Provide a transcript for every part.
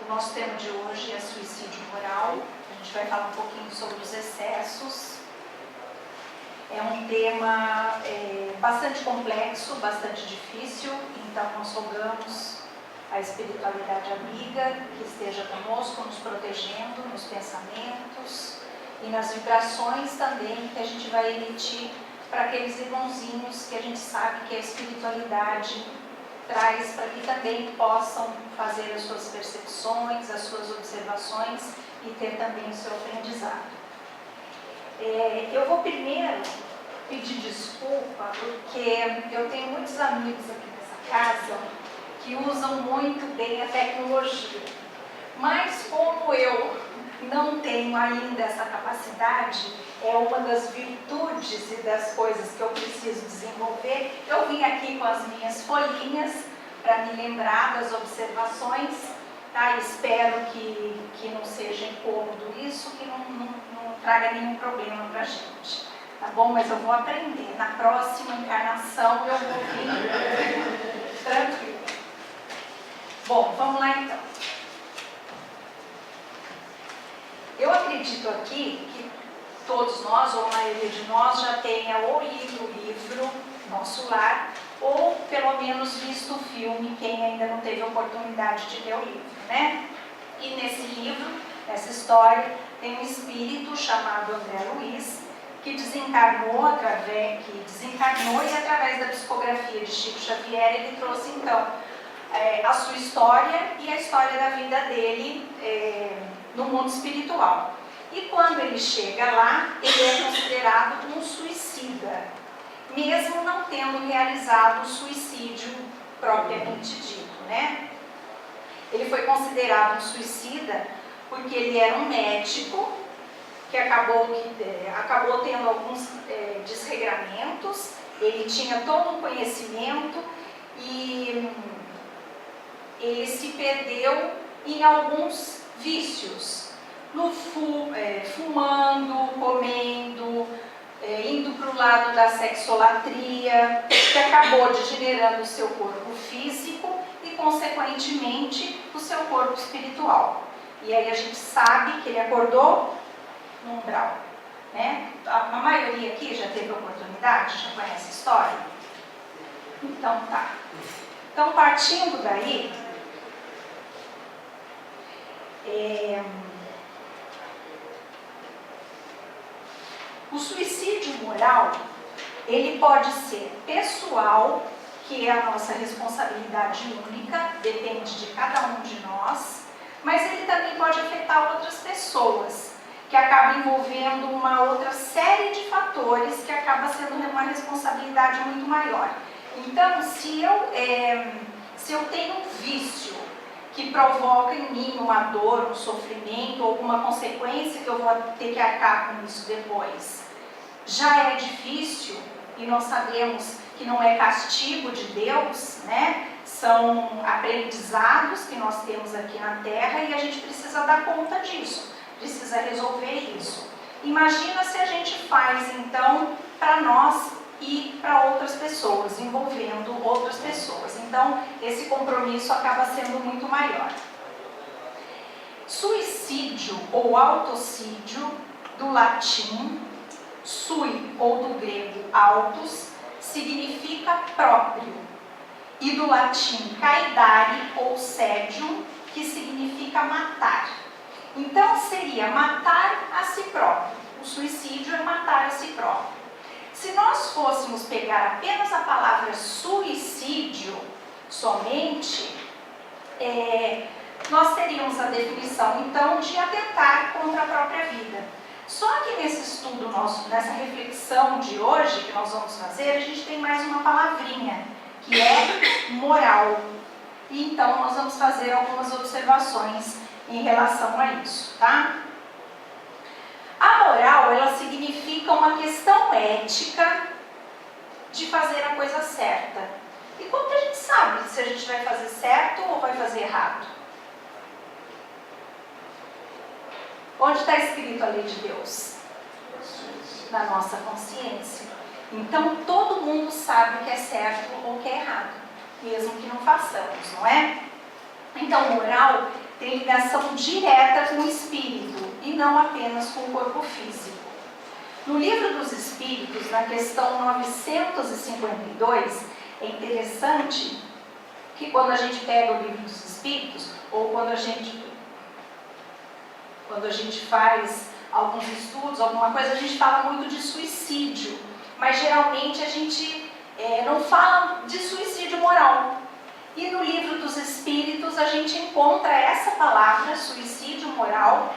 O nosso tema de hoje é suicídio moral. A gente vai falar um pouquinho sobre os excessos. É um tema bastante complexo, bastante difícil, então nós rogamos a espiritualidade amiga que esteja conosco, nos protegendo nos pensamentos e nas vibrações também que a gente vai emitir para aqueles irmãozinhos que a gente sabe que a espiritualidade traz para que também possam fazer as suas percepções, as suas observações e ter também o seu aprendizado. Eu vou primeiro pedir desculpa porque eu tenho muitos amigos aqui nessa casa que usam muito bem a tecnologia, mas como eu não tenho ainda essa capacidade, é uma das virtudes e das coisas que eu preciso desenvolver. Eu vim aqui com as minhas folhinhas para me lembrar das observações, tá? Espero que não seja incômodo isso, que não traga nenhum problema para a gente, tá bom? Mas eu vou aprender. Na próxima encarnação eu vou vir tranquilo. Bom, vamos lá então. Eu acredito aqui que todos nós, ou a maioria de nós, já tenha ou lido o livro Nosso Lar, ou pelo menos visto o filme, quem ainda não teve a oportunidade de ler o livro, né? E nesse livro, nessa história, tem um espírito chamado André Luiz, que desencarnou e através da psicografia de Chico Xavier, ele trouxe então a sua história e a história da vida dele no mundo espiritual. E quando ele chega lá, ele é considerado um suicida, mesmo não tendo realizado o suicídio propriamente dito, né? Ele foi considerado um suicida porque ele era um médico que acabou tendo alguns desregramentos, ele tinha todo um conhecimento e ele se perdeu em alguns vícios, fumando, comendo, indo para o lado da sexolatria, que acabou degenerando o seu corpo físico e, consequentemente, o seu corpo espiritual. E aí a gente sabe que ele acordou no umbral, né? A maioria aqui já teve oportunidade, já conhece a história? Então tá. Então, partindo daí, o suicídio moral, ele pode ser pessoal, que é a nossa responsabilidade única, depende de cada um de nós, mas ele também pode afetar outras pessoas, que acaba envolvendo uma outra série de fatores que acaba sendo uma responsabilidade muito maior. Então, se eu tenho um vício que provoca em mim uma dor, um sofrimento, alguma consequência que eu vou ter que arcar com isso depois, já é difícil, e nós sabemos que não é castigo de Deus, né? São aprendizados que nós temos aqui na Terra e a gente precisa dar conta disso, precisa resolver isso. Imagina se a gente faz, então, para nós e para outras pessoas, envolvendo outras pessoas. Então, esse compromisso acaba sendo muito maior. Suicídio ou autocídio, do latim, sui, ou do grego autos, significa próprio, e do latim caedare ou sedium, que significa matar. Então, seria matar a si próprio. O suicídio é matar a si próprio. Se nós fôssemos pegar apenas a palavra suicídio somente, nós teríamos a definição, então, de atentar contra a própria vida. Só que nesse estudo nosso, nessa reflexão de hoje que nós vamos fazer, a gente tem mais uma palavrinha, que é moral. E então nós vamos fazer algumas observações em relação a isso, tá? A moral, ela significa uma questão ética de fazer a coisa certa. E como que a gente sabe se a gente vai fazer certo ou vai fazer errado? Onde está escrito a lei de Deus? Na nossa consciência. Então, todo mundo sabe o que é certo ou o que é errado, mesmo que não façamos, não é? Então, moral tem ligação direta com o espírito e não apenas com o corpo físico. No Livro dos Espíritos, na questão 952, é interessante que quando a gente pega o Livro dos Espíritos, ou quando a gente faz alguns estudos, alguma coisa, a gente fala muito de suicídio, mas geralmente a gente não fala de suicídio moral. E no Livro dos Espíritos a gente encontra essa palavra, suicídio moral.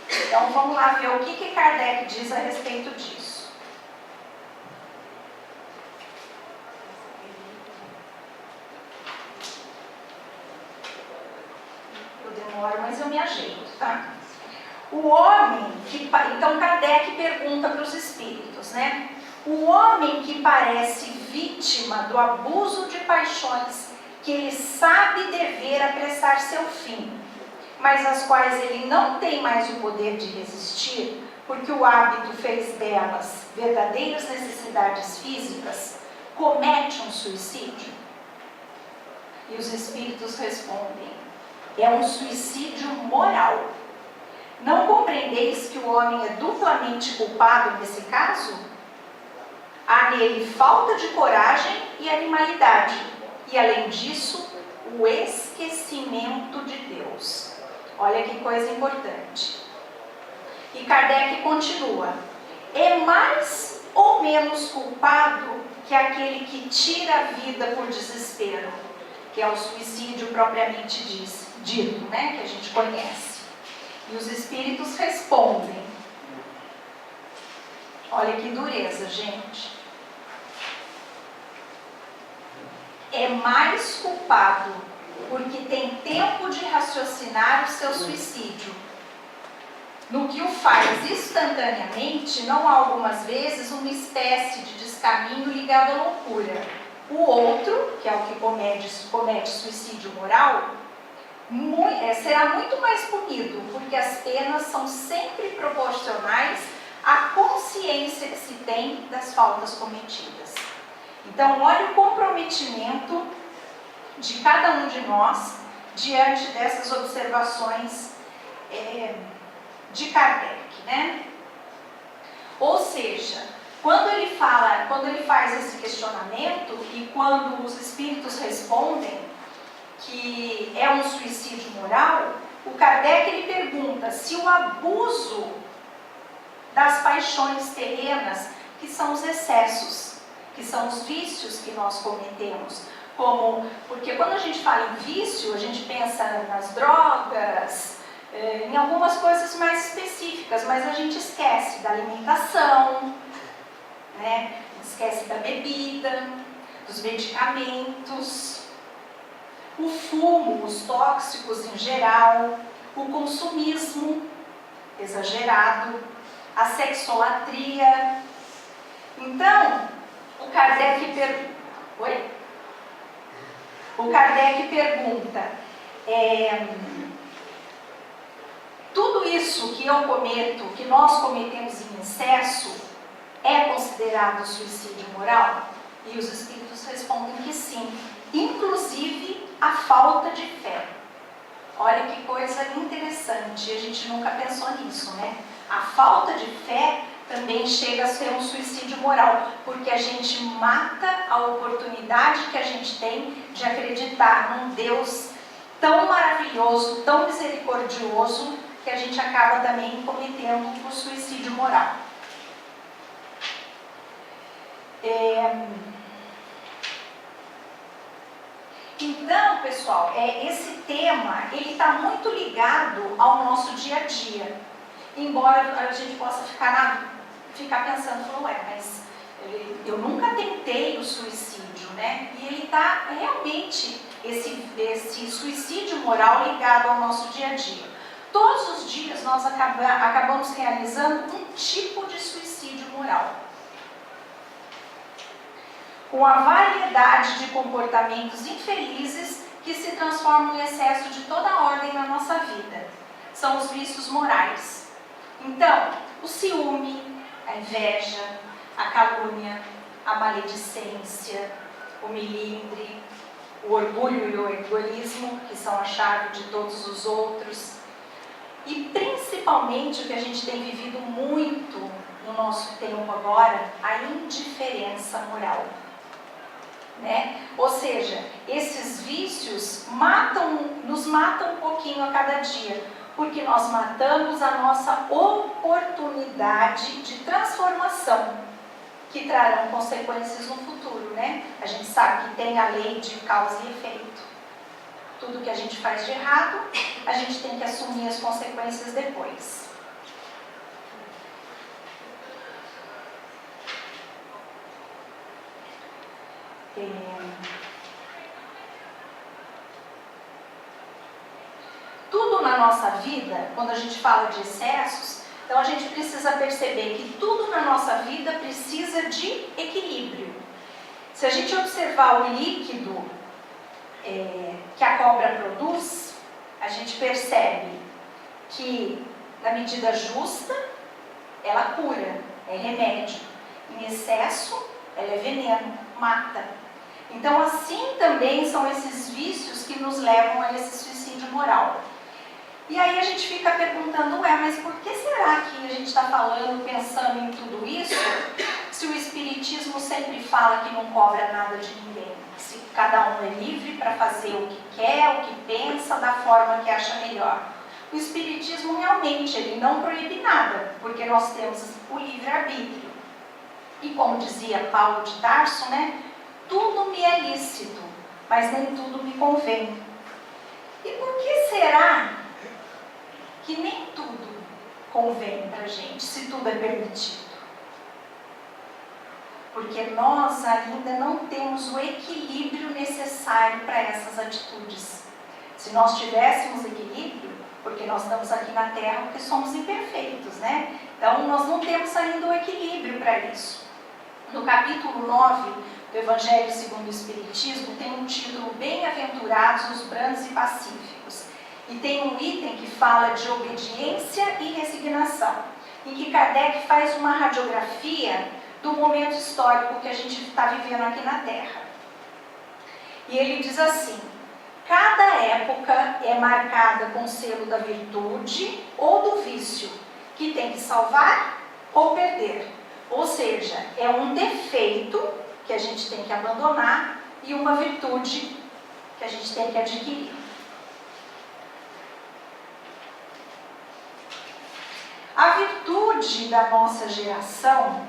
Então vamos lá ver o que Kardec diz a respeito disso. Eu demoro, mas eu me ajeito, tá? O homem que... Então Kardec pergunta para os espíritos, né? O homem que parece vítima do abuso de paixões que ele sabe dever apressar seu fim, mas as quais ele não tem mais o poder de resistir, porque o hábito fez delas verdadeiras necessidades físicas, comete um suicídio? E os espíritos respondem: é um suicídio moral. Não compreendeis que o homem é duplamente culpado nesse caso? Há nele falta de coragem e animalidade, e além disso, o esquecimento de Deus. Olha que coisa importante. E Kardec continua: é mais ou menos culpado que aquele que tira a vida por desespero, que é o suicídio propriamente dito, né, que a gente conhece. E os espíritos respondem. Olha que dureza, gente. É mais culpado porque tem tempo de raciocinar o seu suicídio. No que o faz instantaneamente, não há algumas vezes uma espécie de descaminho ligado à loucura. O outro, que é o que comete suicídio moral, será muito mais punido, porque as penas são sempre proporcionais à consciência que se tem das faltas cometidas. Então, olha o comprometimento de cada um de nós diante dessas observações de Kardec, né? Ou seja, quando ele faz esse questionamento e quando os espíritos respondem que é um suicídio moral, o Kardec ele pergunta se o abuso das paixões terrenas, que são os excessos, que são os vícios que nós cometemos, porque quando a gente fala em vício, a gente pensa nas drogas, em algumas coisas mais específicas, mas a gente esquece da alimentação, né? Esquece da bebida, dos medicamentos, o fumo, os tóxicos em geral, o consumismo exagerado, a sexolatria. Então, o Kardec pergunta, tudo isso que eu cometo, que nós cometemos em excesso, é considerado suicídio moral? E os espíritos respondem que sim, inclusive a falta de fé. Olha que coisa interessante, a gente nunca pensou nisso, né? A falta de fé também chega a ser um suicídio moral, porque a gente mata a oportunidade que a gente tem de acreditar num Deus tão maravilhoso, tão misericordioso, que a gente acaba também cometendo o suicídio moral. Então, pessoal, esse tema, ele está muito ligado ao nosso dia a dia. Embora a gente possa ficar pensando, mas eu nunca tentei o suicídio, né? E ele está realmente, esse suicídio moral ligado ao nosso dia a dia. Todos os dias nós acabamos realizando um tipo de suicídio moral, com a variedade de comportamentos infelizes que se transformam em excesso de toda a ordem na nossa vida. São os vícios morais. Então, o ciúme, a inveja, a calúnia, a maledicência, o melindre, o orgulho e o egoísmo, que são a chave de todos os outros. E principalmente o que a gente tem vivido muito no nosso tempo agora, a indiferença moral. Né? Ou seja, esses vícios nos matam um pouquinho a cada dia, porque nós matamos a nossa oportunidade de transformação, que trarão consequências no futuro, né? A gente sabe que tem a lei de causa e efeito. Tudo que a gente faz de errado, a gente tem que assumir as consequências depois. Tudo na nossa vida, quando a gente fala de excessos, então a gente precisa perceber que tudo na nossa vida precisa de equilíbrio. Se a gente observar o líquido que a cobra produz, a gente percebe que na medida justa ela cura, é remédio. Em excesso, ela é veneno, mata. Então assim também são esses vícios que nos levam a esse suicídio moral. E aí a gente fica perguntando, mas por que será que a gente está falando, pensando em tudo isso, se o Espiritismo sempre fala que não cobra nada de ninguém? Se cada um é livre para fazer o que quer, o que pensa, da forma que acha melhor. O Espiritismo realmente, ele não proíbe nada, porque nós temos o livre-arbítrio. E como dizia Paulo de Tarso, né? Tudo me é lícito, mas nem tudo me convém. E por que será que nem tudo convém para a gente, se tudo é permitido? Porque nós ainda não temos o equilíbrio necessário para essas atitudes. Se nós tivéssemos equilíbrio, porque nós estamos aqui na Terra porque somos imperfeitos, né? Então nós não temos ainda o equilíbrio para isso. No capítulo 9 do Evangelho segundo o Espiritismo tem um título: Bem-aventurados os brandos e pacíficos. E tem um item que fala de obediência e resignação, em que Kardec faz uma radiografia do momento histórico que a gente está vivendo aqui na Terra. E ele diz assim: cada época é marcada com o selo da virtude ou do vício, que tem que salvar ou perder. Ou seja, é um defeito que a gente tem que abandonar e uma virtude que a gente tem que adquirir. A virtude da nossa geração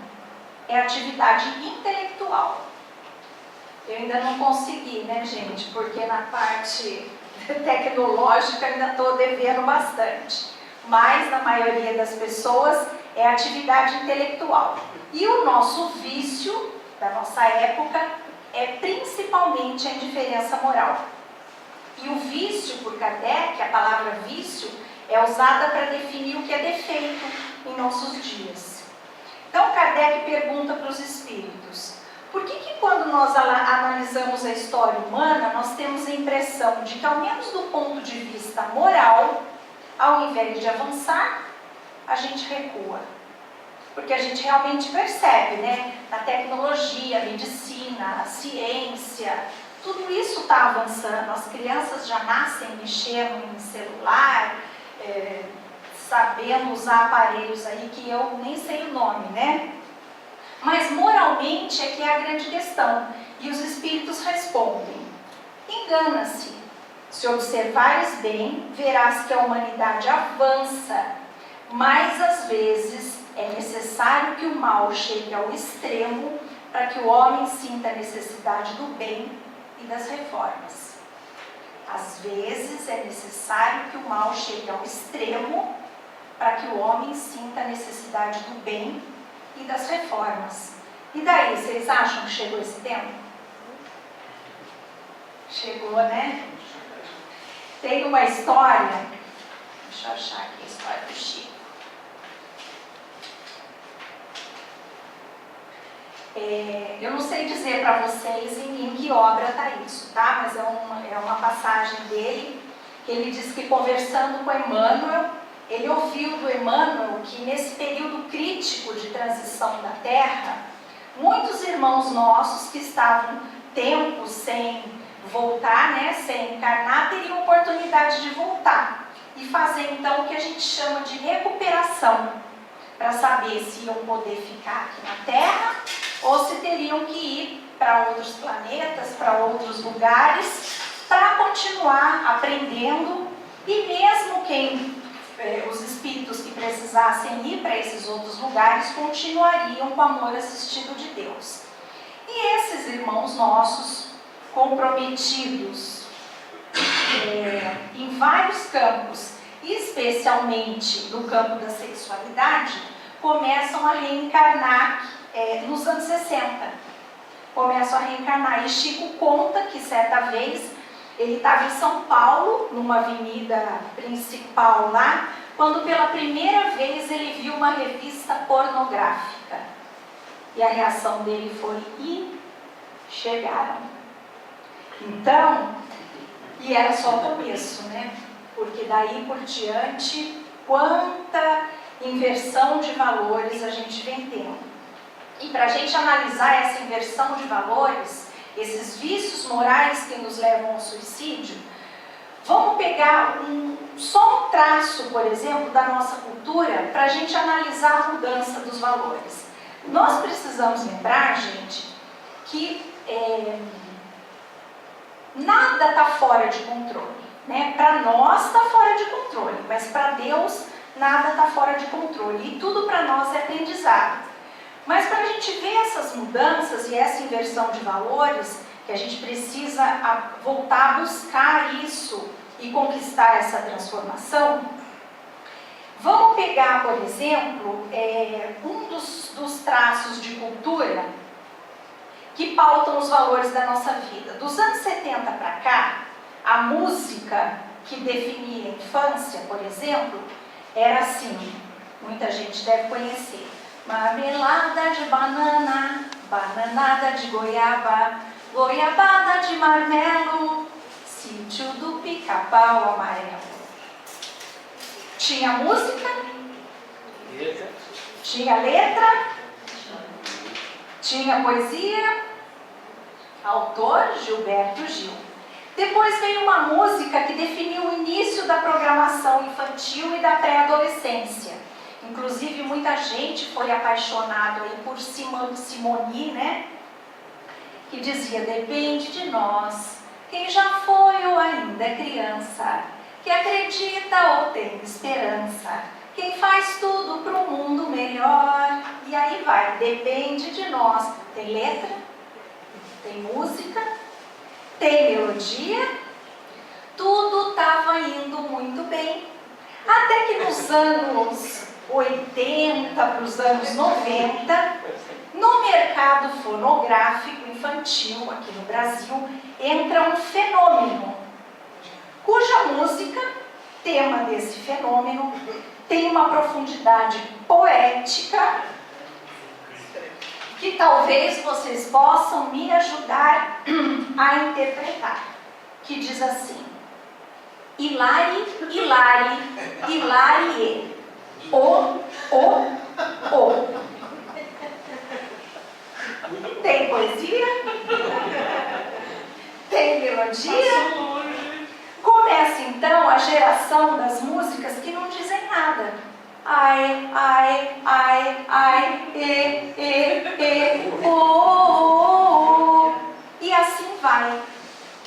é a atividade intelectual. Eu ainda não consegui, né, gente? Porque na parte tecnológica ainda estou devendo bastante. Mas na maioria das pessoas é a atividade intelectual. E o nosso vício da nossa época é principalmente a indiferença moral. E o vício, por Kardec, a palavra vício, é usada para definir o que é defeito em nossos dias. Então Kardec pergunta para os espíritos: por que quando nós analisamos a história humana, nós temos a impressão de que, ao menos do ponto de vista moral, ao invés de avançar, a gente recua? Porque a gente realmente percebe, né? A tecnologia, a medicina, a ciência, tudo isso está avançando. As crianças já nascem mexendo em celular, sabendo usar aparelhos aí que eu nem sei o nome, né? Mas moralmente é que é a grande questão. E os espíritos respondem: engana-se. Se observares bem, verás que a humanidade avança, mas às vezes é necessário que o mal chegue ao extremo para que o homem sinta a necessidade do bem e das reformas. Às vezes é necessário que o mal chegue ao extremo para que o homem sinta a necessidade do bem e das reformas. E daí, vocês acham que chegou esse tempo? Chegou, né? Tem uma história, deixa eu achar aqui a história do Chico. Eu não sei dizer para vocês em que obra está isso, tá? Mas é uma passagem dele, que ele diz que, conversando com Emmanuel, ele ouviu do Emmanuel que nesse período crítico de transição da Terra, muitos irmãos nossos que estavam tempos sem voltar, né, sem encarnar, teriam oportunidade de voltar e fazer então o que a gente chama de recuperação, para saber se iam poder ficar aqui na Terra ou se teriam que ir para outros planetas, para outros lugares, para continuar aprendendo, e mesmo os espíritos que precisassem ir para esses outros lugares continuariam com o amor assistido de Deus. E esses irmãos nossos, comprometidos em vários campos, especialmente no campo da sexualidade, começam a reencarnar nos anos 60. Começam a reencarnar. E Chico conta que certa vez ele estava em São Paulo, numa avenida principal lá, quando pela primeira vez ele viu uma revista pornográfica. E a reação dele foi: "Ih, chegaram". Então, e era só o começo, né? Porque daí por diante, quanta inversão de valores a gente vem tendo. E para a gente analisar essa inversão de valores, esses vícios morais que nos levam ao suicídio, vamos pegar só um traço, por exemplo, da nossa cultura, para a gente analisar a mudança dos valores. Nós precisamos lembrar, gente, que nada está fora de controle, né? Para nós está fora de controle, mas para Deus nada está fora de controle, e tudo para nós é aprendizado. Mas para a gente ver essas mudanças e essa inversão de valores, que a gente precisa voltar a buscar isso e conquistar essa transformação, vamos pegar, por exemplo, um dos traços de cultura que pautam os valores da nossa vida. Dos anos 70 para cá, a música que definia a infância, por exemplo, era assim, muita gente deve conhecer: marmelada de banana, bananada de goiaba, goiabada de marmelo, sítio do pica-pau amarelo. Tinha música, tinha letra, tinha poesia, autor Gilberto Gil. Depois veio uma música que definiu o início da programação infantil e da pré-adolescência. Inclusive, muita gente foi apaixonada aí por Simone, né? Que dizia: depende de nós, quem já foi ou ainda é criança, que acredita ou tem esperança, quem faz tudo para um mundo melhor. E aí vai, depende de nós. Tem letra, tem música, tem melodia, tudo estava indo muito bem. Até que nos anos 80 para os anos 90, no mercado fonográfico infantil aqui no Brasil, entra um fenômeno, cuja música, tema desse fenômeno, tem uma profundidade poética que talvez vocês possam me ajudar a interpretar, que diz assim: Hilari, Hilari, Hilarie, o. Tem poesia? Tem melodia? Começa então a geração das músicas que não dizem nada. Ai, ai, ai, ai, o. E assim vai.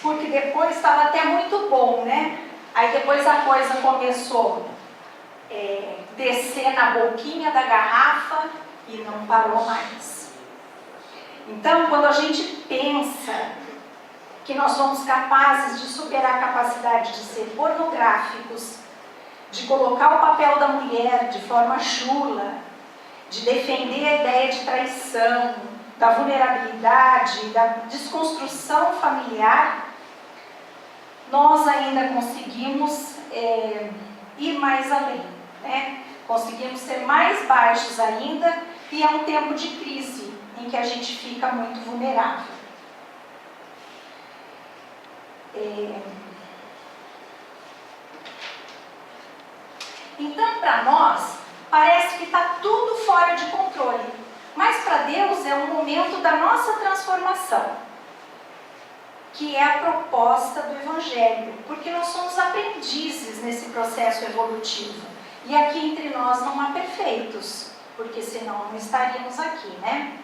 Porque depois estava até muito bom, né? Aí depois a coisa começou a descer na boquinha da garrafa e não parou mais. Então, quando a gente pensa que nós somos capazes de superar a capacidade de ser pornográficos, de colocar o papel da mulher de forma chula, de defender a ideia de traição, da vulnerabilidade, da desconstrução familiar, nós ainda conseguimos ir mais além, né? Conseguimos ser mais baixos ainda, e é um tempo de crise em que a gente fica muito vulnerável. Então, para nós, parece que está tudo fora de controle, mas para Deus é um momento da nossa transformação. que é a proposta do Evangelho, porque nós somos aprendizes nesse processo evolutivo. E aqui entre nós não há perfeitos, porque senão não estaríamos aqui, né?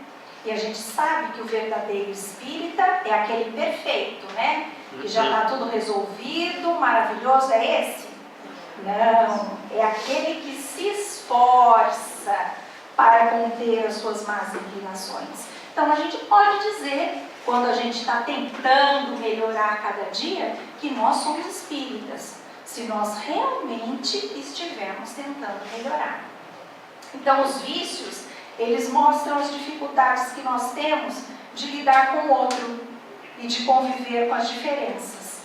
E a gente sabe que o verdadeiro espírita é aquele perfeito, né? Que já está tudo resolvido, maravilhoso, é esse? Não, é aquele que se esforça para conter as suas más inclinações. Então a gente pode dizer, quando a gente está tentando melhorar a cada dia, que nós somos espíritas, se nós realmente estivermos tentando melhorar. Então os vícios, eles mostram as dificuldades que nós temos de lidar com o outro e de conviver com as diferenças.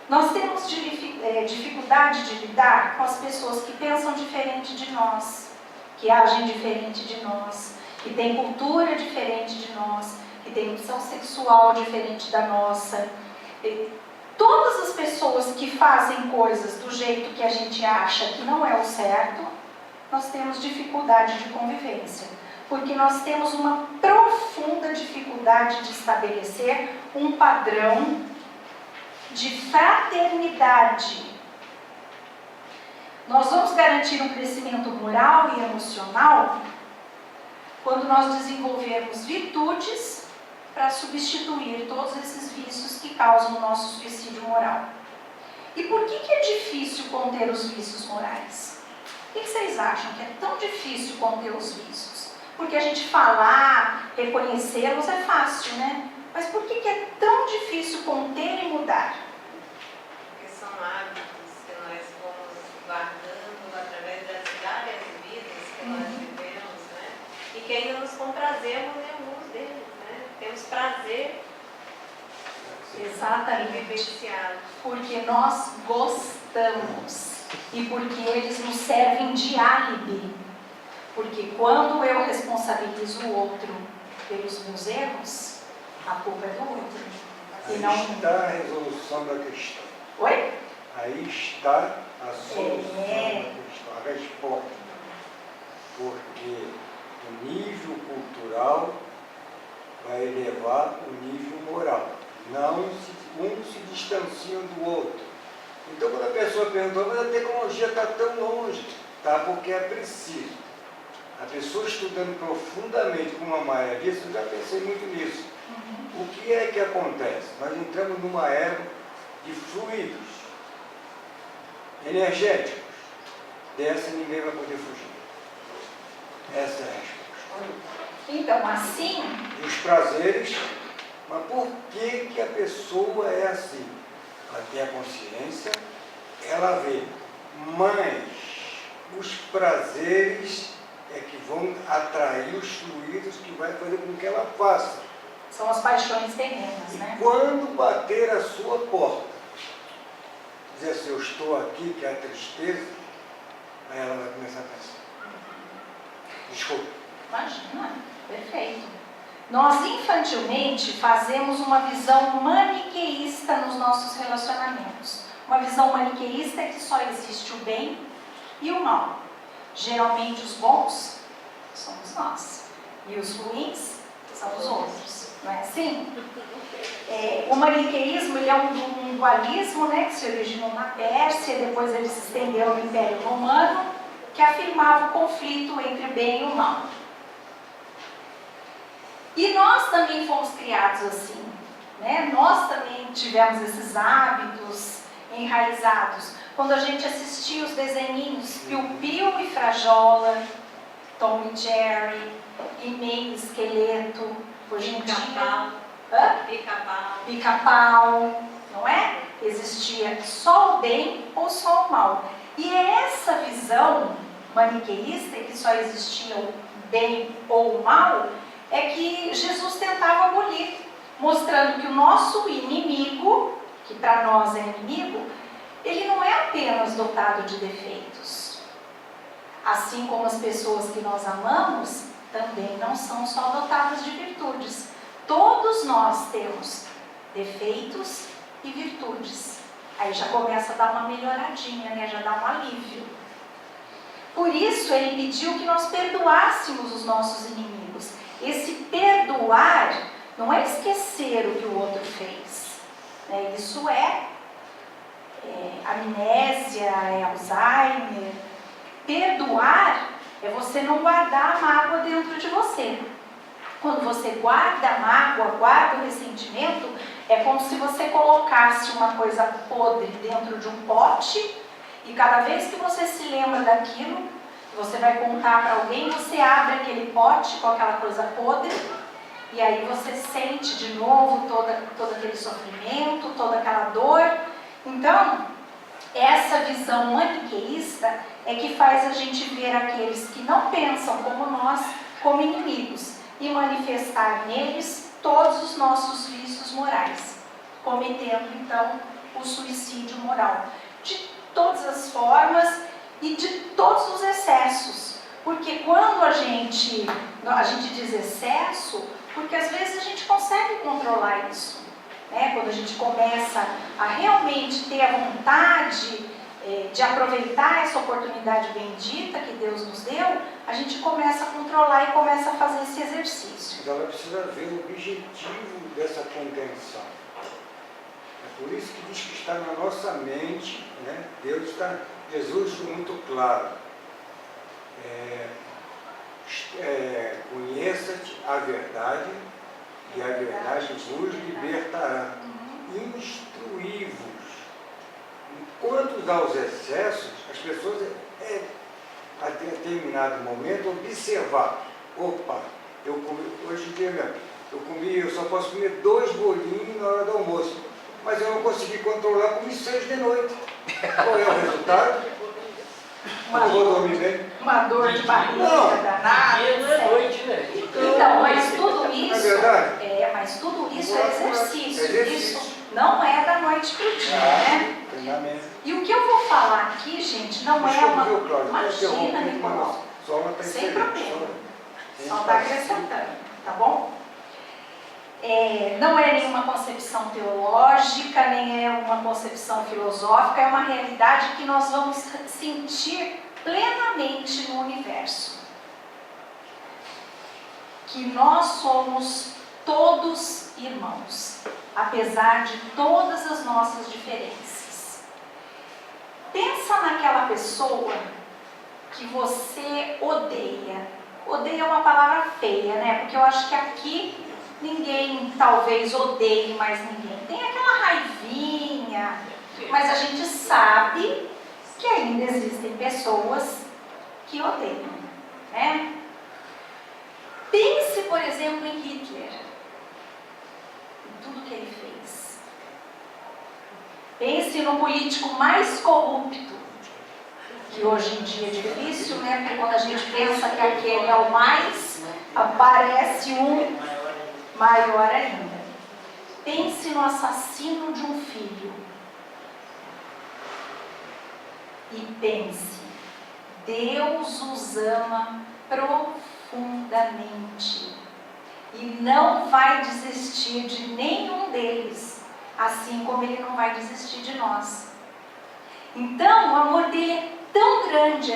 Nós temos dificuldade de lidar com as pessoas que pensam diferente de nós, que agem diferente de nós, que têm cultura diferente de nós, que têm opção sexual diferente da nossa. Todas as pessoas que fazem coisas do jeito que a gente acha que não é o certo, nós temos dificuldade de convivência, porque nós temos uma profunda dificuldade de estabelecer um padrão de fraternidade. Nós vamos garantir um crescimento moral e emocional quando nós desenvolvermos virtudes para substituir todos esses vícios que causam o nosso suicídio moral. E por que é difícil conter os vícios morais? Por que vocês acham que é tão difícil conter os vícios? Porque a gente falar, reconhecê-los é fácil, né? Mas por que é tão difícil conter e mudar? Porque são hábitos que nós vamos guardando através das várias vidas que nós vivemos, né? E que ainda nos comprazemos em alguns deles, né? Temos prazer Exatamente. em vivenciá-los. Porque nós gostamos e porque eles nos servem de álibi. Porque quando eu responsabilizo o outro pelos meus erros, a culpa é do outro. Aí não... está a resolução da questão. Oi? Aí está a solução da questão, a resposta. Porque o nível cultural vai elevar o nível moral. Não um se distancia do outro. Então quando a pessoa perguntou, mas a tecnologia está tão longe, tá? Porque é preciso. A pessoa estudando profundamente, como a Maia disse, eu já pensei muito nisso. O que é que acontece? Nós entramos numa era de fluidos energéticos. Dessa ninguém vai poder fugir. Essa é a resposta. Então, assim... E os prazeres, mas por que a pessoa é assim? Ela tem a consciência, ela vê, mas os prazeres é que vão atrair os fluidos que vai fazer com que ela faça. São as paixões terrenas, né? E quando bater a sua porta, dizer assim, eu estou aqui, que é a tristeza, aí ela vai começar a pensar. Desculpa. Imagina, perfeito. Nós infantilmente fazemos uma visão maniqueísta nos nossos relacionamentos. Uma visão maniqueísta é que só existe o bem e o mal. Geralmente os bons somos nós e os ruins são os outros, não é assim? O maniqueísmo ele é um dualismo, né, que se originou na Pérsia e depois ele se estendeu no Império Romano, que afirmava o conflito entre o bem e o mal. E nós também fomos criados assim, né? Nós também tivemos esses hábitos enraizados. Quando a gente assistia os desenhinhos Piu Piu e Frajola, Tom e Jerry, He-Man e Esqueleto, hoje em dia... Pica-pau, não é? Existia só o bem ou só o mal. E é essa visão maniqueísta, que só existia o bem ou o mal, é que Jesus tentava abolir, mostrando que o nosso inimigo, que para nós é inimigo, ele não é apenas dotado de defeitos. Assim como as pessoas que nós amamos também não são só dotadas de virtudes. Todos nós temos defeitos e virtudes. Aí já começa a dar uma melhoradinha, né? Já dá um alívio. Por isso ele pediu que nós perdoássemos os nossos inimigos. Esse perdoar não é esquecer o que o outro fez. né? Isso é amnésia, é Alzheimer. Perdoar é você não guardar a mágoa dentro de você. Quando você guarda a mágoa, guarda o ressentimento, é como se você colocasse uma coisa podre dentro de um pote e cada vez que você se lembra daquilo, você vai contar para alguém, você abre aquele pote com aquela coisa podre e aí você sente de novo todo aquele sofrimento, toda aquela dor. Então, essa visão maniqueísta é que faz a gente ver aqueles que não pensam como nós, como inimigos, e manifestar neles todos os nossos vícios morais, cometendo então o suicídio moral, de todas as formas e de todos os excessos. Porque quando a gente diz excesso, porque às vezes a gente consegue controlar isso, né? Quando a gente começa a realmente ter a vontade de aproveitar essa oportunidade bendita que Deus nos deu, a gente começa a controlar e começa a fazer esse exercício. Então ela precisa ver o objetivo dessa contenção. É por isso que diz que está na nossa mente, né? Jesus muito claro. Conheça-te a verdade e a verdade vos libertará. Instruí-vos. Quanto aos excessos, as pessoas, a determinado momento, observar. Opa, hoje em dia mesmo, eu só posso comer 2 bolinhos na hora do almoço, mas eu não consegui controlar, comi 6 de noite. Qual é o resultado? Não vou dormir bem. Uma dor de barriga danada. Dia não é noite, né? Então, mas tudo isso, é verdade? Mas tudo isso é exercício. Isso não é da noite para o dia, né? Treinamento. E o que eu vou falar aqui, gente, não é uma... Imagina, Nicolau. Nicolau. Tá Sem problema. Só está acrescentando, tá bom? Não é nenhuma concepção teológica, nem é uma concepção filosófica, é uma realidade que nós vamos sentir plenamente no universo. Que nós somos todos irmãos, apesar de todas as nossas diferenças. Pensa naquela pessoa que você odeia. Odeia é uma palavra feia, né? Porque eu acho que aqui ninguém talvez odeie mais ninguém. Tem aquela raivinha, mas a gente sabe que ainda existem pessoas que odeiam, né? Pense, por exemplo, em Hitler, em tudo que ele fez. Pense no político mais corrupto, que hoje em dia é difícil, né? Porque quando a gente pensa que aquele é o mais, aparece um maior ainda. Pense no assassino de um filho. E pense, Deus os ama profundamente e não vai desistir de nenhum deles, assim como Ele não vai desistir de nós. Então, o amor dele é tão grande,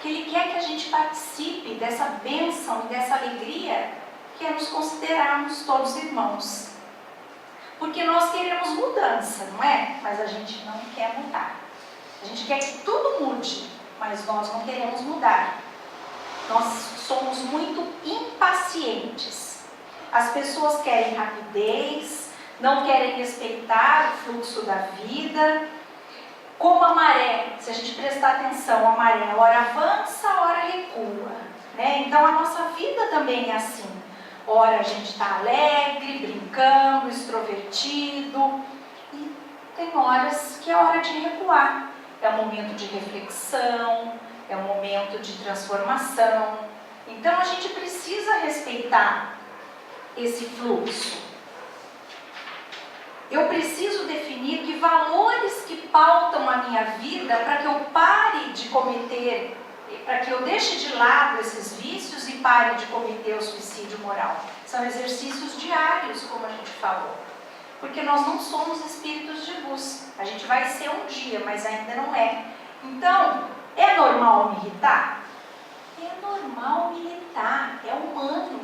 que Ele quer que a gente participe dessa bênção e dessa alegria que é nos considerarmos todos irmãos. Porque nós queremos mudança, não é? Mas a gente não quer mudar. A gente quer que tudo mude, mas nós não queremos mudar. Nós somos muito impacientes. As pessoas querem rapidez, não querem respeitar o fluxo da vida. Como a maré, se a gente prestar atenção, a maré ora avança, ora recua, né? Então a nossa vida também é assim. Ora a gente está alegre, brincando, extrovertido, e tem horas que é hora de recuar. É um momento de reflexão, é um momento de transformação. Então a gente precisa respeitar esse fluxo. Eu preciso definir que valores que pautam a minha vida para que eu pare de cometer, para que eu deixe de lado esses vícios e pare de cometer o suicídio moral. São exercícios diários, como a gente falou. Porque nós não somos espíritos de luz. A gente vai ser um dia, mas ainda não é. Então, é normal me irritar? É normal me irritar, é humano.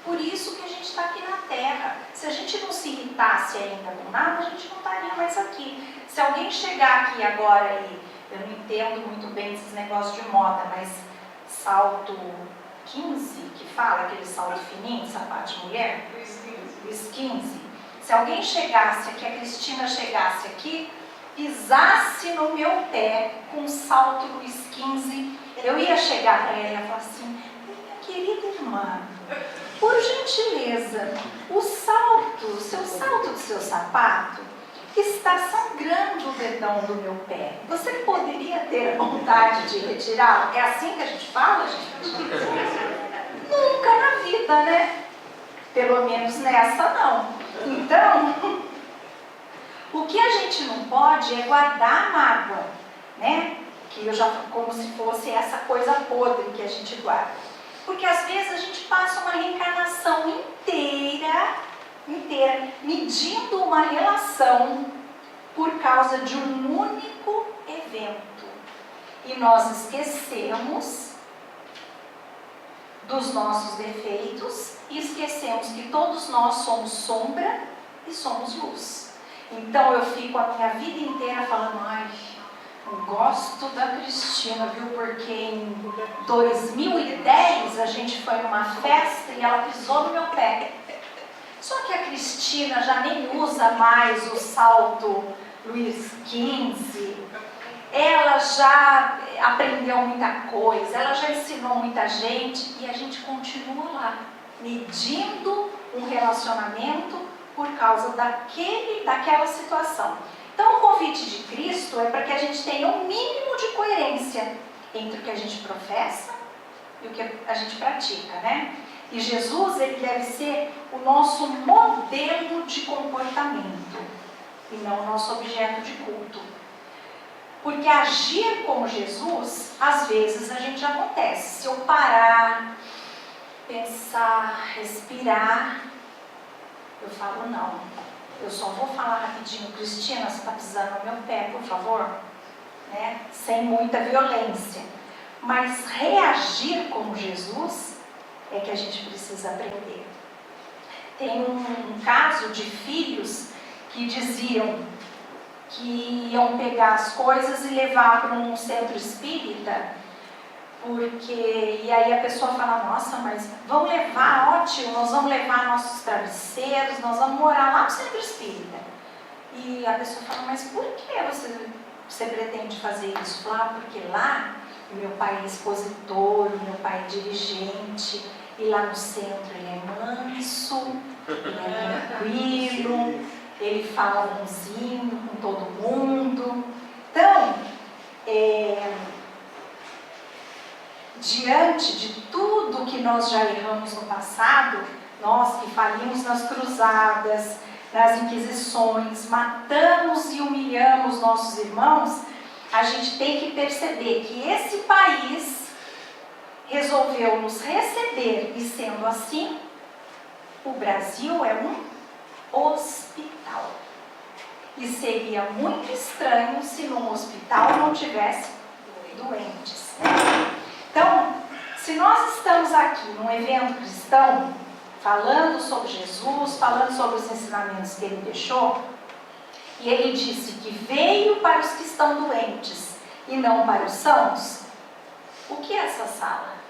Por isso que a gente está aqui na Terra. Se a gente não se irritasse ainda com nada, a gente não estaria mais aqui. Se alguém chegar aqui agora e eu não entendo muito bem esses negócios de moda, mas salto 15, que fala, aquele salto fininho, sapato de mulher, os 15. Se alguém chegasse aqui, a Cristina chegasse aqui, pisasse no meu pé com um salto Luiz 15, eu ia chegar para ela e falar assim: minha querida irmã, por gentileza, o seu salto do seu sapato está sangrando o dedão do meu pé. Você poderia ter vontade de retirá-lo? É assim que a gente fala, gente? Nunca na vida, né? Pelo menos nessa não. Então, o que a gente não pode é guardar a mágoa, né? Que eu já, como se fosse essa coisa podre que a gente guarda. Porque às vezes a gente passa uma reencarnação inteira, medindo uma relação por causa de um único evento. E nós esquecemos dos nossos defeitos e esquecemos que todos nós somos sombra e somos luz. Então eu fico a minha vida inteira falando: ai, eu gosto da Cristina, viu? Porque em 2010 a gente foi numa festa e ela pisou no meu pé. Só que a Cristina já nem usa mais o salto Luiz 15. Ela já aprendeu muita coisa, ela já ensinou muita gente e a gente continua lá, medindo um relacionamento por causa daquela situação. Então o convite de Cristo é para que a gente tenha um mínimo de coerência entre o que a gente professa e o que a gente pratica, né? E Jesus, ele deve ser o nosso modelo de comportamento e não o nosso objeto de culto. Porque agir como Jesus, às vezes a gente acontece. Se eu parar, pensar, respirar, eu falo: não, eu só vou falar rapidinho: Cristina, você está pisando no meu pé, por favor, né? Sem muita violência. Mas reagir como Jesus é que a gente precisa aprender. Tem um caso de filhos que diziam que iam pegar as coisas e levar para um centro espírita, e aí a pessoa fala: nossa, mas vamos levar, ótimo, nós vamos levar nossos travesseiros, nós vamos morar lá no centro espírita. E a pessoa fala: mas por que você pretende fazer isso? Fala: porque lá o meu pai é expositor, o meu pai é dirigente, e lá no centro ele é manso, ele é tranquilo, ele fala bonzinho com todo mundo. Então, diante de tudo que nós já erramos no passado, nós que falimos nas cruzadas, nas inquisições, matamos e humilhamos nossos irmãos, a gente tem que perceber que esse país resolveu nos receber, e sendo assim, o Brasil é um hospital. E seria muito estranho se num hospital não tivesse doentes, né? Então, se nós estamos aqui num evento cristão, falando sobre Jesus, falando sobre os ensinamentos que ele deixou, e ele disse que veio para os que estão doentes e não para os sãos, o que é essa sala?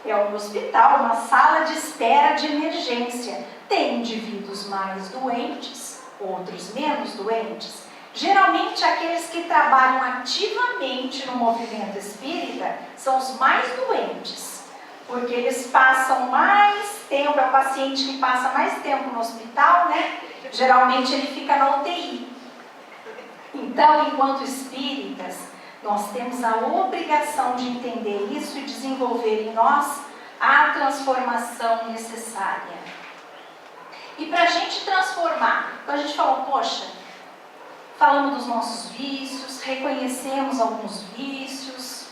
É um hospital, uma sala de espera de emergência. Tem indivíduos mais doentes, outros menos doentes. Geralmente, aqueles que trabalham ativamente no movimento espírita são os mais doentes, porque eles passam mais tempo, é o paciente que passa mais tempo no hospital, né? Geralmente ele fica na UTI. Então, enquanto espíritas, nós temos a obrigação de entender isso e desenvolver em nós a transformação necessária. E para a gente transformar, então a gente falou: poxa, falamos dos nossos vícios, reconhecemos alguns vícios.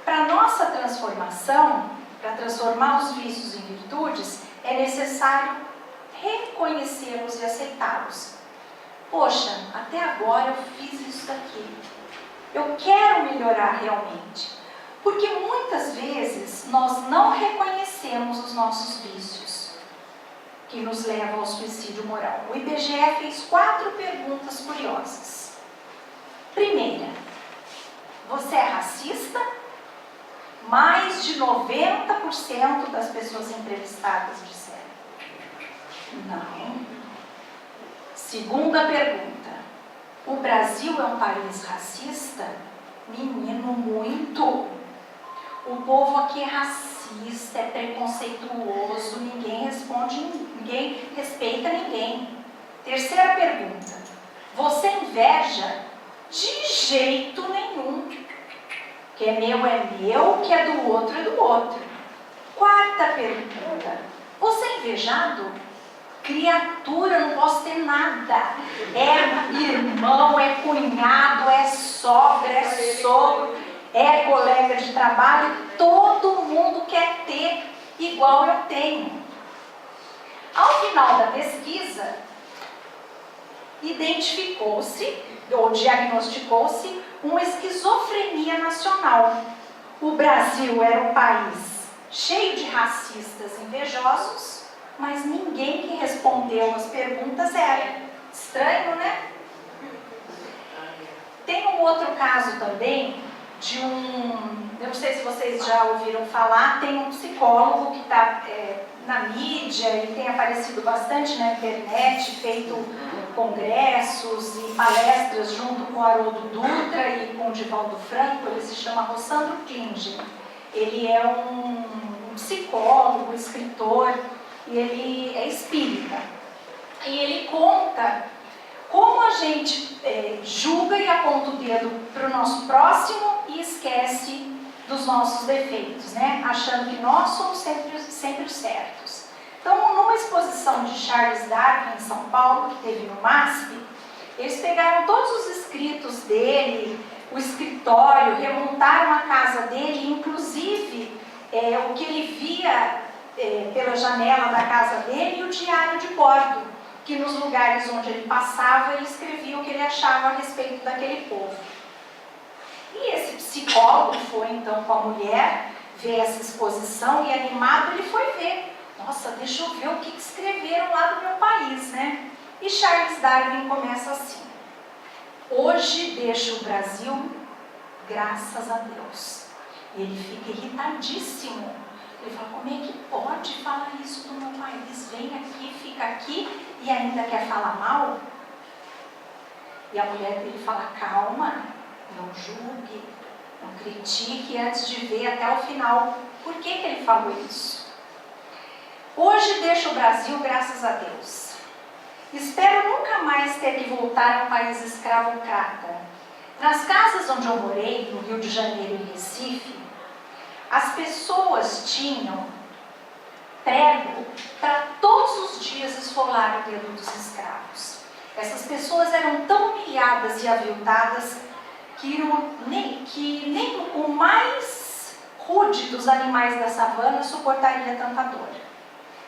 Para a nossa transformação, para transformar os vícios em virtudes, é necessário reconhecê-los e aceitá-los. Poxa, até agora eu fiz isso daqui. Eu quero melhorar realmente. Porque muitas vezes nós não reconhecemos os nossos vícios, que nos levam ao suicídio moral. O IBGE fez 4 perguntas curiosas. Primeira, você é racista? Mais de 90% das pessoas entrevistadas disseram não. Segunda pergunta, o Brasil é um país racista? Menino, muito. O povo aqui é racista, é preconceituoso, ninguém respeita ninguém. Terceira pergunta, você inveja? De jeito nenhum. Que é meu, que é do outro. Quarta pergunta, você é invejado? Criatura, não posso ter nada. É irmão, é cunhado, é sogra, é sogro, é colega de trabalho. Todo mundo quer ter igual eu tenho. Ao final da pesquisa, identificou-se ou diagnosticou-se uma esquizofrenia nacional. O Brasil era um país cheio de racistas invejosos, mas ninguém que respondeu as perguntas era. Estranho, né? Tem um outro caso também de eu não sei se vocês já ouviram falar, tem um psicólogo que está na mídia e tem aparecido bastante na internet, feito congressos e palestras junto com o Haroldo Dutra e com o Divaldo Franco. Ele se chama Rossandro Klinger. Ele é um psicólogo, escritor, e ele é espírita. E ele conta como a gente julga e aponta o dedo para o nosso próximo e esquece dos nossos defeitos, né? Achando que nós somos sempre os certos. Então, numa exposição de Charles Darwin em São Paulo, que teve no MASP, eles pegaram todos os escritos dele, o escritório, remontaram a casa dele, inclusive o que ele via pela janela da casa dele e o diário de bordo, que nos lugares onde ele passava, ele escrevia o que ele achava a respeito daquele povo. E esse psicólogo foi então com a mulher ver essa exposição e animado ele foi ver. Nossa, deixa eu ver o que escreveram lá do meu país, né? E Charles Darwin começa assim: hoje deixo o Brasil, graças a Deus. E ele fica irritadíssimo. Ele fala, como é que pode falar isso do meu país? Vem aqui, fica aqui e ainda quer falar mal? E a mulher dele fala, calma, não julgue, não critique antes de ver até o final. Por que ele falou isso? Hoje deixo o Brasil, graças a Deus. Espero nunca mais ter que voltar a um país escravocrata. Nas casas onde eu morei, no Rio de Janeiro e Recife, as pessoas tinham prego para todos os dias esfolar o dedo dos escravos. Essas pessoas eram tão humilhadas e aviltadas que nem o mais rude dos animais da savana suportaria tanta dor.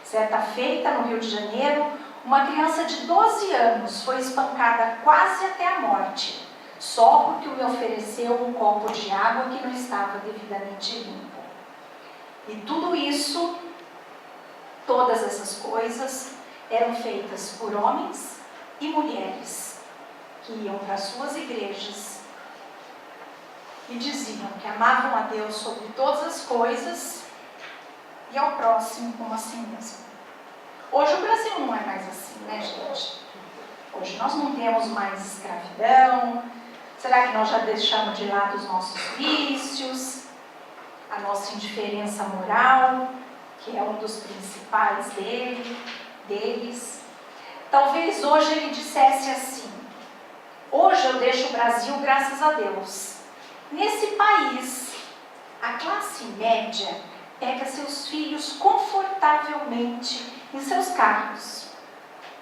Certa feita, no Rio de Janeiro, uma criança de 12 anos foi espancada quase até a morte, só porque me ofereceu um copo de água que não estava devidamente limpo. E tudo isso, todas essas coisas, eram feitas por homens e mulheres que iam para suas igrejas e diziam que amavam a Deus sobre todas as coisas e ao próximo como a si mesmo. Hoje o Brasil não é mais assim, né, gente? Hoje nós não temos mais escravidão. Será que nós já deixamos de lado os nossos vícios, a nossa indiferença moral, que é um dos principais deles? Talvez hoje ele dissesse assim: hoje eu deixo o Brasil, graças a Deus. Nesse país, a classe média pega seus filhos confortavelmente em seus carros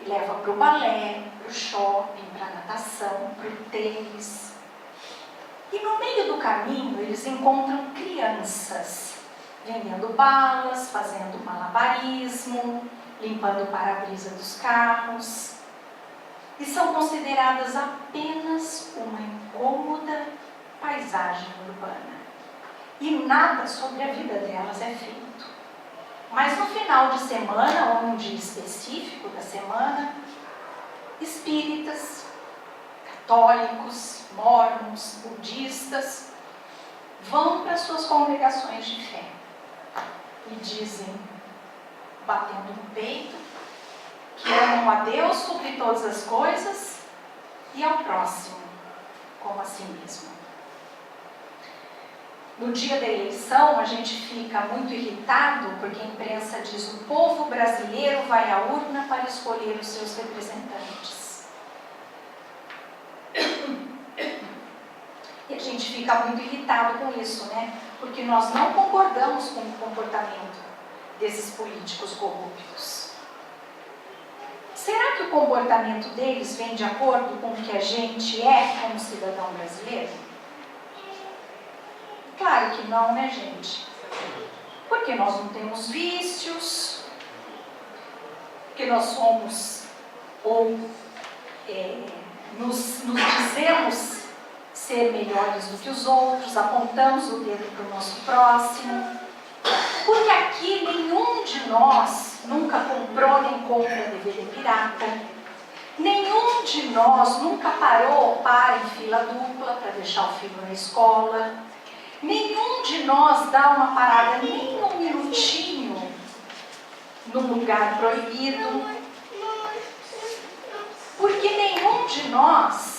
e leva para o balé, para o shopping, para a natação, para o tênis. E no meio do caminho eles encontram crianças vendendo balas, fazendo malabarismo, limpando o para-brisa dos carros, e são consideradas apenas uma incômoda paisagem urbana. e nada sobre a vida delas é feito. Mas no final de semana, ou num dia específico da semana, espíritas, católicos, mórmons, budistas, vão para suas congregações de fé e dizem, batendo no peito, que amam a Deus sobre todas as coisas e ao próximo como a si mesmo. No dia da eleição, a gente fica muito irritado porque a imprensa diz que o povo brasileiro vai à urna para escolher os seus representantes. E a gente fica muito irritado com isso, né? Porque nós não concordamos com o comportamento desses políticos corruptos. Será que o comportamento deles vem de acordo com o que a gente é como cidadão brasileiro? Claro que não, né, gente? Porque nós não temos vícios, porque nós somos, ou nos dizemos ser melhores do que os outros, apontamos o dedo para o nosso próximo. Porque aqui nenhum de nós nunca comprou nem compra DVD pirata. Nenhum de nós nunca parou ou para em fila dupla para deixar o filho na escola. Nenhum de nós dá uma parada nem um minutinho num lugar proibido. Porque nenhum de nós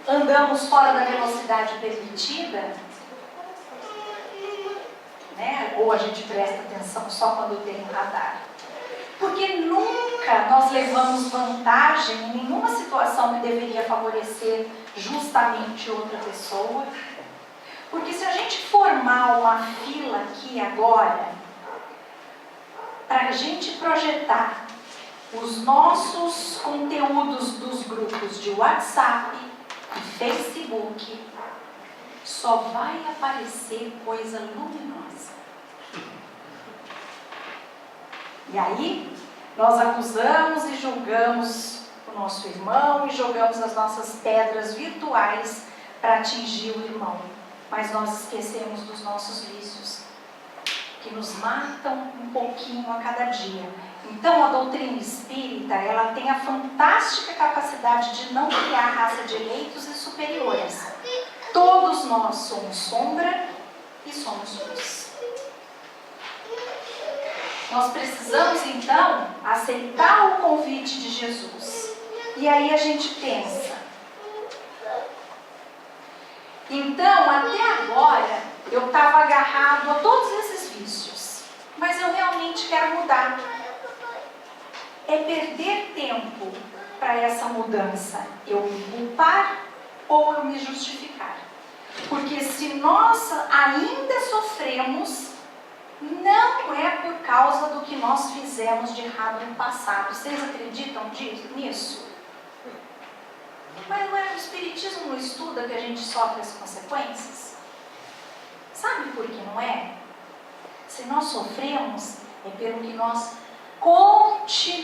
andamos fora da velocidade permitida, né? Ou a gente presta atenção só quando tem um radar. Porque nunca nós levamos vantagem em nenhuma situação que deveria favorecer justamente outra pessoa. Porque se a gente formar uma fila aqui agora, para a gente projetar os nossos conteúdos dos grupos de WhatsApp e Facebook, só vai aparecer coisa luminosa. E aí, nós acusamos e julgamos o nosso irmão e jogamos as nossas pedras virtuais para atingir o irmão. Mas nós esquecemos dos nossos vícios, que nos matam um pouquinho a cada dia. Então, a doutrina espírita, ela tem a fantástica capacidade de não criar raça de eleitos e superiores. Todos nós somos sombra e somos luz. Nós precisamos, então, aceitar o convite de Jesus. E aí a gente pensa. Então, até agora, eu estava agarrado a todos esses vícios. Mas eu realmente quero mudar. É perder tempo para essa mudança. Eu me culpar ou eu me justificar. Porque se nós ainda sofremos, não é por causa do que nós fizemos de errado no passado. Vocês acreditam nisso? Mas não é, o Espiritismo não estuda que a gente sofre as consequências? Sabe por que não é? Se nós sofremos, é pelo que nós continuamos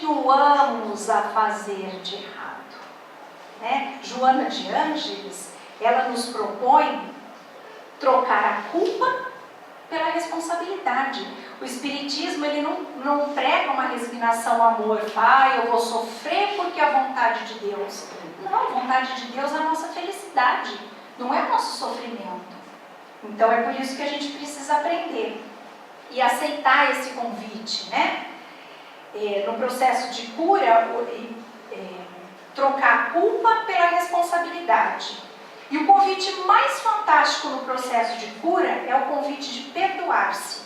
a fazer de errado. Né? Joana de Ângeles, ela nos propõe trocar a culpa pela responsabilidade. O Espiritismo, ele não prega uma resignação ao amor. Eu vou sofrer porque é a vontade de Deus. Não, a vontade de Deus é a nossa felicidade, não é o nosso sofrimento. Então é por isso que a gente precisa aprender e aceitar esse convite, né? No processo de cura, trocar a culpa pela responsabilidade. E o convite mais fantástico no processo de cura é o convite de perdoar-se,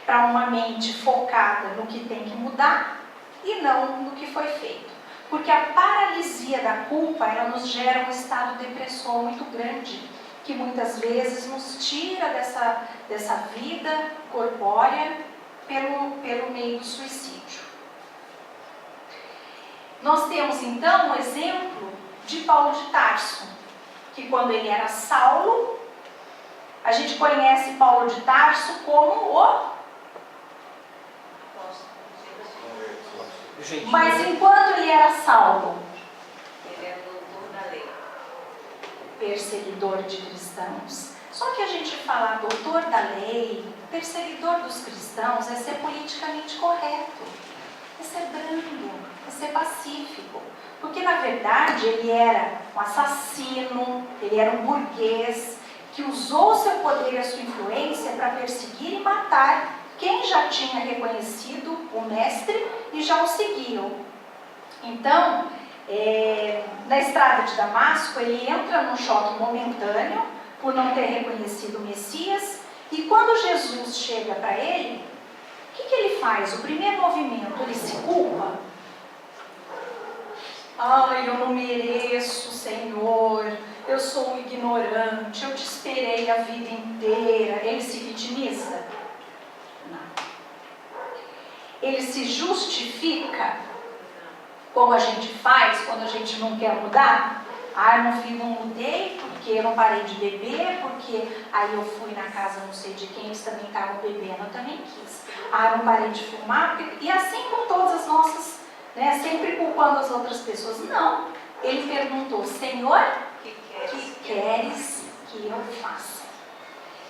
para uma mente focada no que tem que mudar e não no que foi feito. Porque a paralisia da culpa, ela nos gera um estado depressor muito grande, que muitas vezes nos tira dessa vida corpórea pelo meio do suicídio. Nós temos então um exemplo de Paulo de Tarso, que quando ele era Saulo, a gente conhece Paulo de Tarso como o... Mas enquanto ele era Saulo, ele é doutor da lei. perseguidor de cristãos. Só que a gente falar doutor da lei, perseguidor dos cristãos, é ser politicamente correto, é ser brando, é ser pacífico. Porque, na verdade, ele era um assassino, ele era um burguês que usou seu poder e a sua influência para perseguir e matar quem já tinha reconhecido o mestre e já o seguiam. Então, na estrada de Damasco, ele entra num choque momentâneo por não ter reconhecido o Messias, e quando Jesus chega para ele, o que ele faz? O primeiro movimento, ele se culpa. Ai, eu não mereço, Senhor, eu sou um ignorante, eu te esperei a vida inteira. Ele se vitimiza? Não. Ele se justifica, como a gente faz quando a gente não quer mudar? Ah, meu filho, não mudei porque eu não parei de beber, porque aí eu fui na casa não sei de quem, eles também estavam bebendo, eu também quis. Ah, eu não parei de fumar, porque... E assim com todas as nossas, né, sempre culpando as outras pessoas. Não, ele perguntou, Senhor, que queres que eu faça?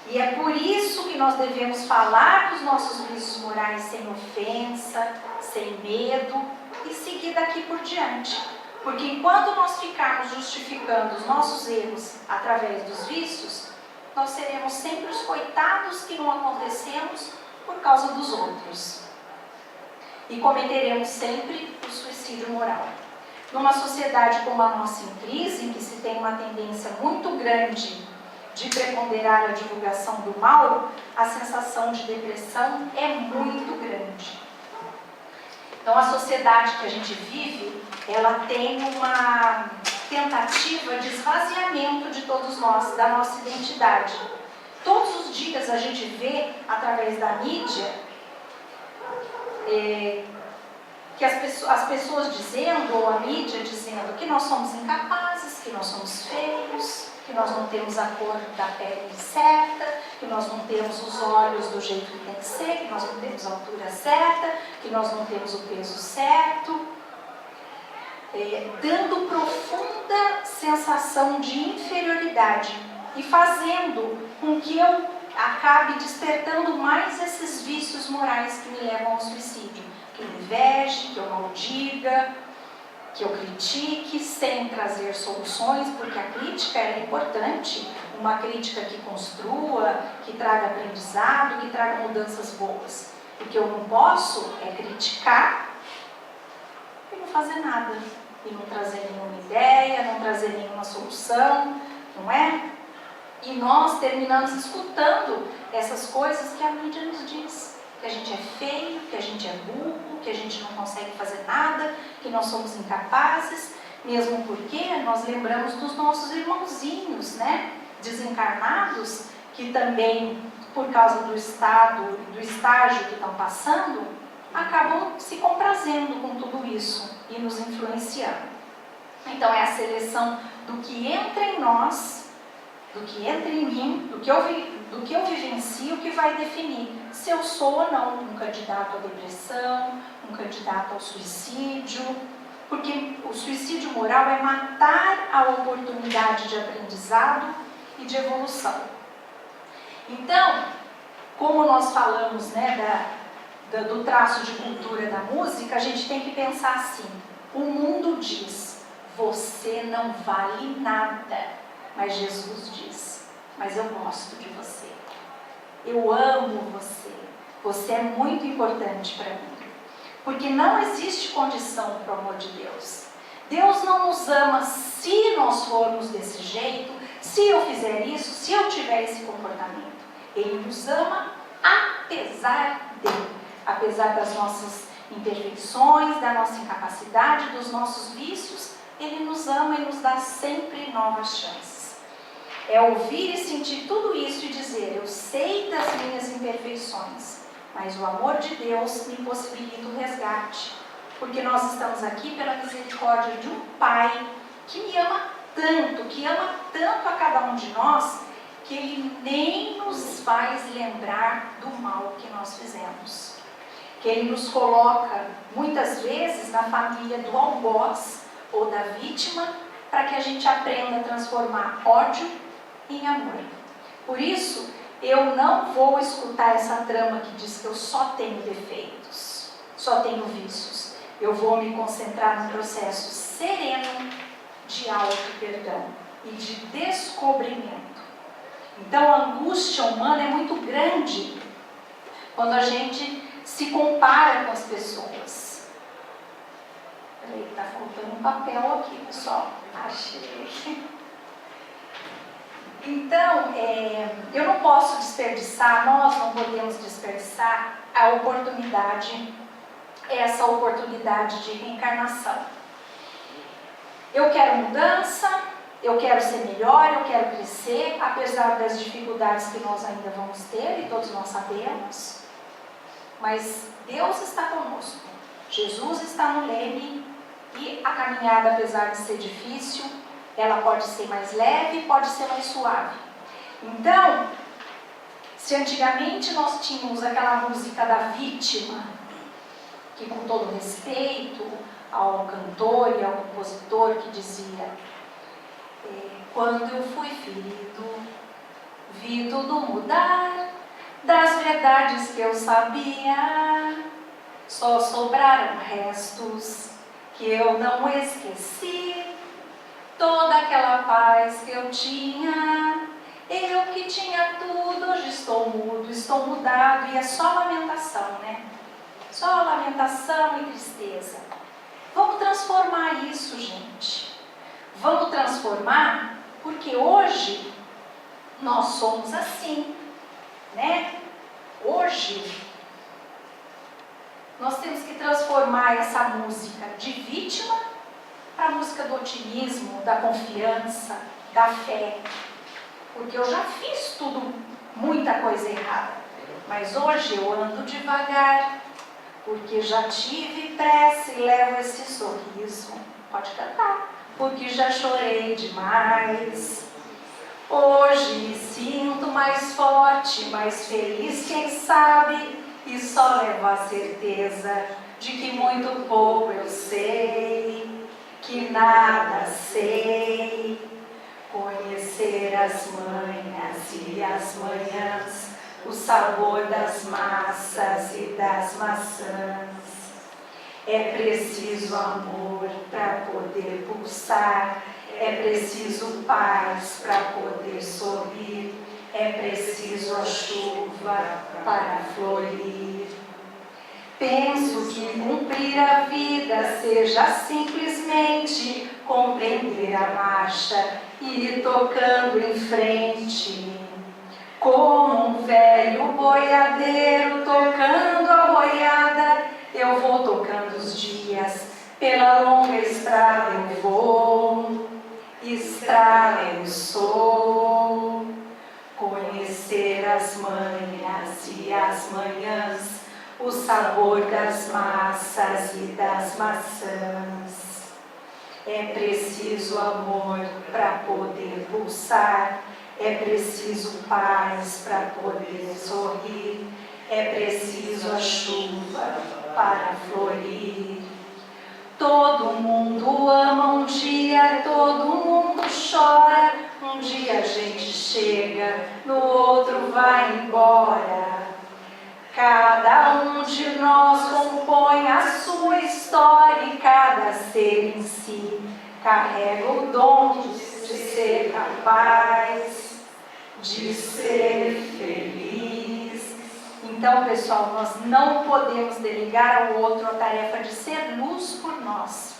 E é por isso que nós devemos falar dos nossos vícios morais sem ofensa, sem medo, e seguir daqui por diante. Porque enquanto nós ficarmos justificando os nossos erros através dos vícios, nós seremos sempre os coitados que não acontecemos por causa dos outros. E cometeremos sempre o suicídio moral. Numa sociedade como a nossa em crise, em que se tem uma tendência muito grande de preponderar a divulgação do mal, a sensação de depressão é muito grande. Então, a sociedade que a gente vive, ela tem uma tentativa de esvaziamento de todos nós, da nossa identidade. Todos os dias a gente vê, através da mídia, que as pessoas dizendo, ou a mídia dizendo, que nós somos incapazes, que nós somos feios, que nós não temos a cor da pele certa, que nós não temos os olhos do jeito que tem que ser, que nós não temos a altura certa, que nós não temos o peso certo, dando profunda sensação de inferioridade e fazendo com que eu acabe despertando mais esses vícios morais que me levam ao suicídio. Que eu inveje, que eu maldiga, que eu critique sem trazer soluções, porque a crítica é importante, uma crítica que construa, que traga aprendizado, que traga mudanças boas. O que eu não posso é criticar e não fazer nada, e não trazer nenhuma ideia, não trazer nenhuma solução, não é? E nós terminamos escutando essas coisas que a mídia nos diz. Que a gente é feio, que a gente é burro, que a gente não consegue fazer nada, que nós somos incapazes, mesmo porque nós lembramos dos nossos irmãozinhos, né, desencarnados, que também, por causa do estágio que estão passando, acabam se comprazendo com tudo isso e nos influenciando. Então é a seleção do que entra em nós, do que entra em mim, do que eu vivencio, que vai definir se eu sou ou não um candidato à depressão, um candidato ao suicídio, porque o suicídio moral é matar a oportunidade de aprendizado e de evolução. Então, como nós falamos, né, do traço de cultura da música, a gente tem que pensar assim, o mundo diz, você não vale nada. Mas Jesus diz, mas eu gosto de você, eu amo você, você é muito importante para mim. Porque não existe condição para o amor de Deus. Deus não nos ama se nós formos desse jeito, se eu fizer isso, se eu tiver esse comportamento. Ele nos ama apesar das nossas imperfeições, da nossa incapacidade, dos nossos vícios. Ele nos ama e nos dá sempre novas chances. É ouvir e sentir tudo isso e dizer, eu sei das minhas imperfeições, mas o amor de Deus me possibilita o resgate. Porque nós estamos aqui pela misericórdia de um Pai que me ama tanto, que ama tanto a cada um de nós, que Ele nem nos faz lembrar do mal que nós fizemos. Que Ele nos coloca, muitas vezes, na família do algoz ou da vítima, para que a gente aprenda a transformar ódio em amor. Por isso, eu não vou escutar essa trama que diz que eu só tenho defeitos, só tenho vícios. Eu vou me concentrar no processo sereno de auto-perdão e de descobrimento. Então, a angústia humana é muito grande quando a gente se compara com as pessoas. Peraí, está faltando um papel aqui, pessoal. Achei. Então, eu não posso desperdiçar, nós não podemos desperdiçar a oportunidade, essa oportunidade de reencarnação. Eu quero mudança, eu quero ser melhor, eu quero crescer, apesar das dificuldades que nós ainda vamos ter, e todos nós sabemos. Mas Deus está conosco, Jesus está no leme, e a caminhada, apesar de ser difícil, ela pode ser mais leve, pode ser mais suave. Então, se antigamente nós tínhamos aquela música da vítima, que com todo respeito ao cantor e ao compositor que dizia: quando eu fui ferido, vi tudo mudar, das verdades que eu sabia, só sobraram restos que eu não esqueci. Toda aquela paz que eu tinha, eu que tinha tudo, hoje estou mudo, estou mudado, e é só lamentação, né? Só lamentação e tristeza. Vamos transformar isso, gente. Vamos transformar, porque hoje nós somos assim, né? Hoje nós temos que transformar essa música de vítima para a música do otimismo, da confiança, da fé. Porque eu já fiz muita coisa errada, mas hoje eu ando devagar, porque já tive pressa e levo esse sorriso. Pode cantar. Porque já chorei demais. Hoje me sinto mais forte, mais feliz, quem sabe, e só levo a certeza de que muito pouco eu sei, que nada sei. Conhecer as manhas e as manhãs, o sabor das massas e das maçãs. É preciso amor para poder pulsar, é preciso paz para poder sorrir, é preciso a chuva para florir. Penso que cumprir a vida seja simplesmente compreender a marcha e ir tocando em frente. Como um velho boiadeiro tocando a boiada, eu vou tocando os dias, pela longa estrada eu vou, estrada eu sou. Conhecer as manhas e as manhãs, o sabor das massas e das maçãs. É preciso amor para poder pulsar, é preciso paz para poder sorrir, é preciso a chuva para florir. Todo mundo ama um dia, todo mundo chora, um dia a gente chega, no outro vai embora. Cada um de nós compõe a sua história e cada ser em si carrega o dom de ser capaz, de ser feliz. Então, pessoal, nós não podemos delegar ao outro a tarefa de ser luz por nós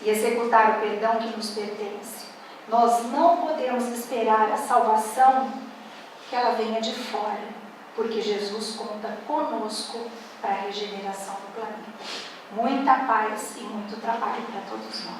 e executar o perdão que nos pertence. Nós não podemos esperar a salvação que ela venha de fora, porque Jesus conta conosco para a regeneração do planeta. Muita paz e muito trabalho para todos nós.